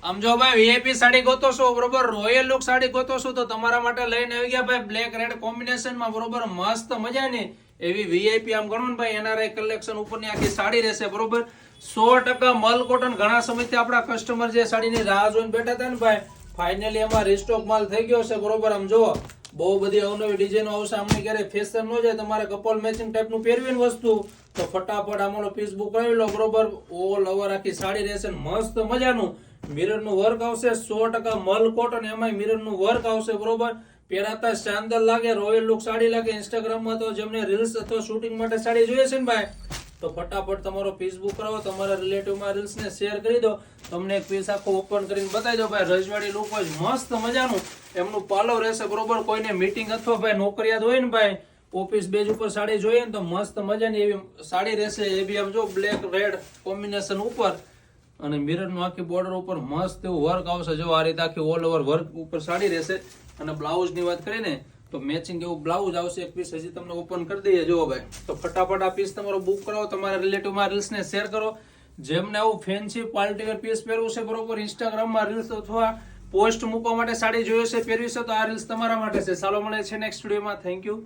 આમ જો ભાઈ વીઆઈપી સાડી ગોતો છો બરોબર, રોયલ લુક સાડી ગોતો છો તો તમારા માટે લઈને આવી ગયા ભાઈ બ્લેક રેડ કોમ્બિનેશન માં બરોબર, મસ્ત મજાની એવી વીઆઈપી આમ ગણો ને ભાઈ એનઆરઆઈ કલેક્શન ઉપરની આખી સાડી રહેશે બરોબર. 100% મલ કોટન. ઘણા સમયથી આપણા કસ્ટમર જે સાડીની રાહ જોઈને બેઠા હતા ને ભાઈ, ફાઇનલી એમાં રીસ્ટોક માલ થઈ ગયો છે બરોબર. આમ જો બહુ બધી અવનવી ડિઝાઇનો આવશે. આમને ક્યારે ફેશન ન જાય, તમારે કપલ મેચિંગ ટાઈપનું પહેરવી ને વસ્તુ તો ફટાફટ આમાંનો પીસ બુક કરી લો બરોબર. ઓલ ઓવર આખી સાડી રહેશે મસ્ત મજાનું. મિરર નું વર્ક આવશે 100% મલ કોટન, એમાં મિરર નું વર્ક આવશે બરોબર. પહેરાતા શાનદાર લાગે, રોયલ લુક સાડી લાગે. ઇન્સ્ટાગ્રામમાં તો જેમને રીલ્સ અથવા શૂટિંગ માટે સાડી જોઈએ છે ને ભાઈ, તો ફટાફટ તમારો પીસ બુક કરાવો, તમારા રિલેટિવમાં રીલ્સ ને શેર કરી દો. તમને એક પીસ આખો ઓપન કરીને બતાવી દો ભાઈ. રજવાડી લુક હોય મસ્ત મજાનું એમનું પાલવ રહેશે બરોબર. કોઈને મીટિંગ અથવા ભાઈ નોકરિયાત હોય ને ભાઈ, ઓફિસ બેઝ ઉપર સાડી જોઈએ ને તો મસ્ત મજાની એવી સાડી રહેશે. એ બી આમ જો બ્લેક રેડ કોમ્બિનેશન ઉપર, અને મિરર નું આખી બોર્ડર ઉપર મસ્ત એવું વર્ક આવશે. જો આ રીતે આખી ઓલ ઓવર વર્ક ઉપર સાડી રહેશે. અને બ્લાઉઝ ની વાત કરીએ ને તો મેચિંગ એવું બ્લાઉઝ આવશે. એક પીસ હજી તમને ઓપન કરી દઈએ જો ભાઈ. તો ફટાફટ આ પીસ તમારો બુક કરાવો, તમારા રિલેટિવમાં રીલ્સ ને શેર કરો. જેમને આવું ફેન્સી પાર્ટી વેર પીસ પહેરવું છે બરોબર, ઇન્સ્ટાગ્રામમાં રીલ્સ અથવા પોસ્ટ મૂકવા માટે સાડી જોઈએ છે, પહેરવી છે, તો આ રીલ્સ તમારા માટે છે. ચાલો મળે છે નેક્સ્ટ વિડીયોમાં. Thank you.